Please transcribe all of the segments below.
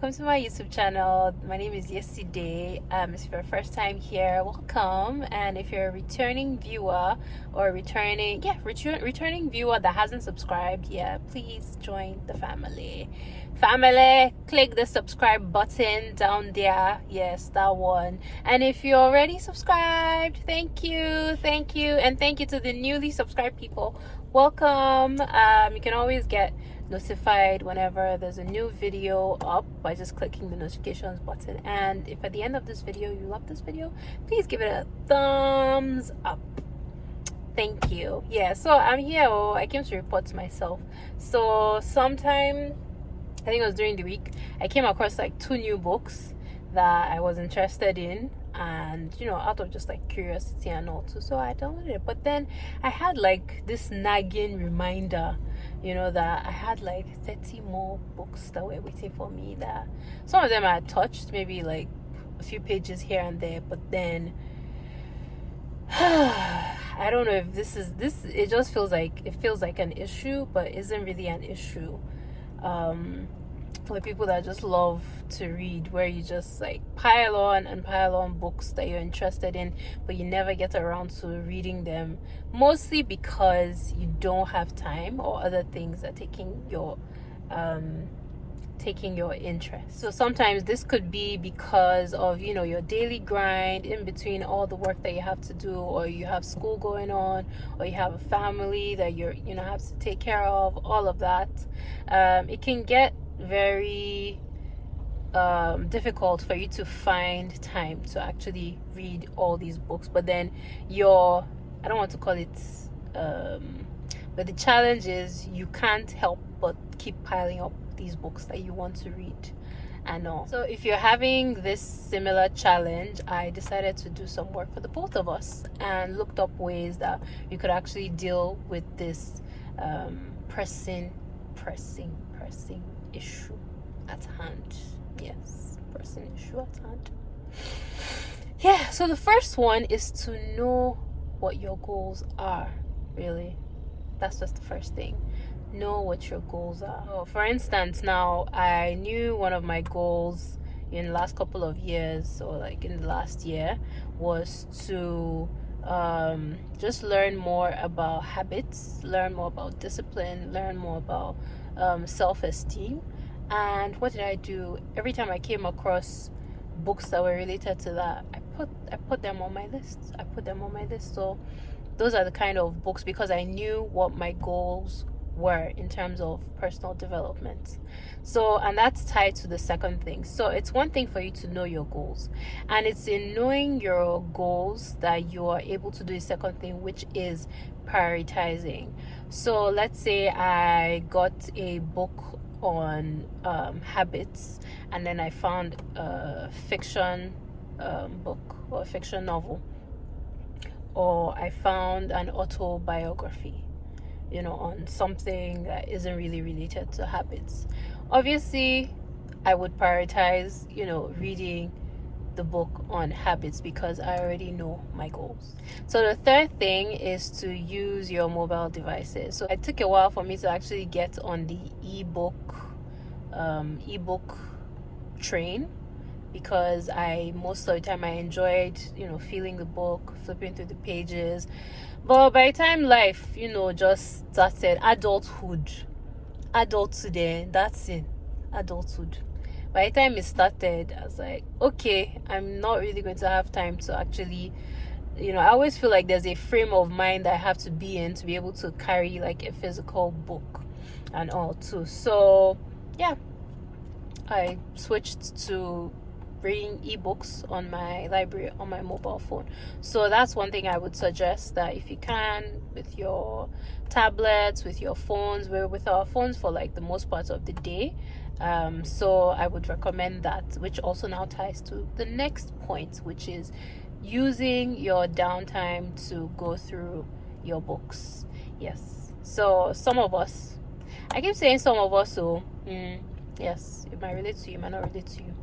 welcome to my YouTube channel. My name is Yesterday. If you're first time here, welcome. And if you're a returning viewer or returning viewer that hasn't subscribed, please join the family. Click the subscribe button down there. Yes, that one. And if you're already subscribed, thank you, and thank you to the newly subscribed people. Welcome. You can always get notified whenever there's a new video up by just clicking the notifications button. And if at the end of this video you love this video, please give it a thumbs up. Thank you. So I'm here. I came to report to myself. So sometime, I think it was during the week, I came across like 2 new books that I was interested in, and out of just like curiosity and all too, so I downloaded it. But then I had like this nagging reminder, that I had like 30 more books that were waiting for me, that some of them I had touched, maybe like a few pages here and there, but then I don't know if this it just feels like an issue, but isn't really an issue. For people that just love to read, where you just like pile on books that you're interested in, but you never get around to reading them, mostly because you don't have time or other things are taking your interest. So sometimes this could be because of your daily grind in between all the work that you have to do, or you have school going on, or you have a family that you're have to take care of, all of that. It can get very difficult for you to find time to actually read all these books. But then I don't want to call it but the challenge is you can't help but keep piling up these books that you want to read and all. So if you're having this similar challenge, I decided to do some work for the both of us and looked up ways that you could actually deal with this pressing issue at hand. Pressing issue at hand. So the first one is to know what your goals are. Really, that's just the first thing. Know what your goals are. So for instance, now I knew one of my goals in the last couple of years, or like in the last year, was to just learn more about habits, learn more about discipline, learn more about self-esteem. And what did I do? Every time I came across books that were related to that, I put them on my list. So those are the kind of books, because I knew what my goals were in terms of personal development. So, and that's tied to the second thing. So it's one thing for you to know your goals, and it's in knowing your goals that you are able to do the second thing, which is prioritizing. So let's say I got a book on habits, and then I found a fiction book or a fiction novel, or I found an autobiography on something that isn't really related to habits. Obviously I would prioritize reading the book on habits, because I already know my goals. So the third thing is to use your mobile devices. So it took a while for me to actually get on the ebook train, because most of the time I enjoyed feeling the book, flipping through the pages. But by the time life just started, adulthood, that's it, adulthood. By the time it started, I was like, okay, I'm not really going to have time to actually, I always feel like there's a frame of mind that I have to be in to be able to carry like a physical book and all too. So I switched to reading ebooks on my library on my mobile phone. So that's one thing I would suggest, that if you can, with your tablets, with your phones, we're with our phones for like the most part of the day. So I would recommend that, which also now ties to the next point, which is using your downtime to go through your books. So some of us, I keep saying some of us, so yes, it might relate to you, it might not relate to you.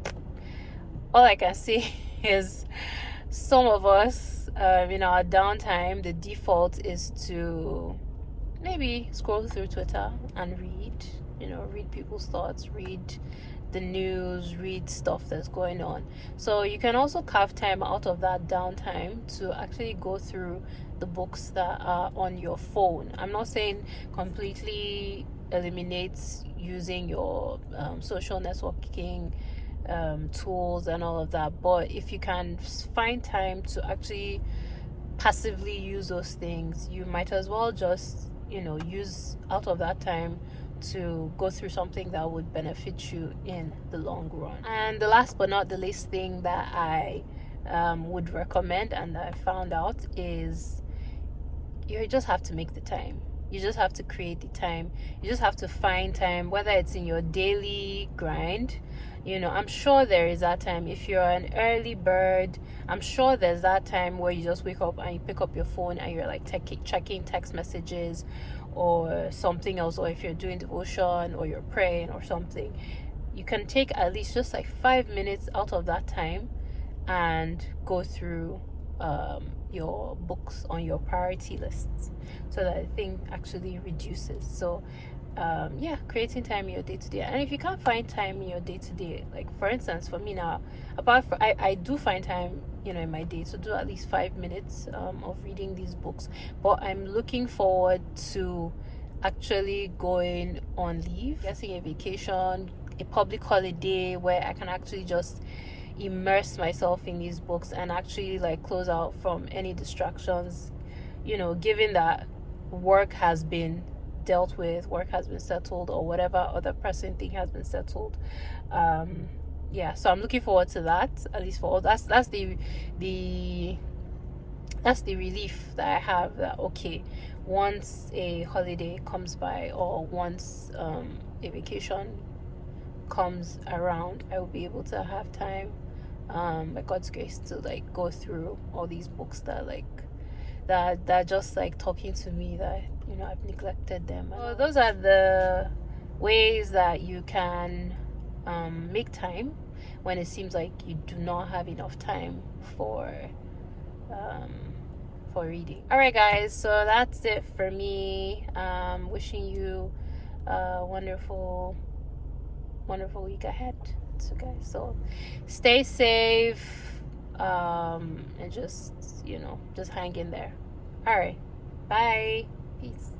All I can say is some of us, in our downtime, the default is to maybe scroll through Twitter and read people's thoughts, read the news, read stuff that's going on. So you can also carve time out of that downtime to actually go through the books that are on your phone. I'm not saying completely eliminate using your social networking tools and all of that, but if you can find time to actually passively use those things, you might as well just, use out of that time to go through something that would benefit you in the long run. And the last but not the least thing that I would recommend and I found out is you just have to make the time. You just have to create the time. You just have to find time, whether it's in your daily grind. I'm sure there is that time. If you're an early bird, I'm sure there's that time where you just wake up and you pick up your phone and you're like checking text messages or something else. Or if you're doing devotion or you're praying or something, you can take at least just like 5 minutes out of that time and go through your books on your priority lists so that the thing actually reduces. So creating time in your day-to-day. And if you can't find time in your day-to-day, like for instance for me now, apart from I do find time in my day to do at least 5 minutes of reading these books, but I'm looking forward to actually going on leave, getting a vacation, a public holiday where I can actually just immerse myself in these books and actually like close out from any distractions, given that work has been dealt with, work has been settled, or whatever other pressing thing has been settled. So I'm looking forward to that, at least for all that's the relief that I have, that okay, once a holiday comes by or once a vacation comes around, I will be able to have time, by God's grace, to like go through all these books that just like talking to me, that I've neglected them. So those are the ways that you can make time when it seems like you do not have enough time for reading. All right, guys, so that's it for me. Wishing you a wonderful week ahead. So stay safe, and just hang in there. All right, bye, peace.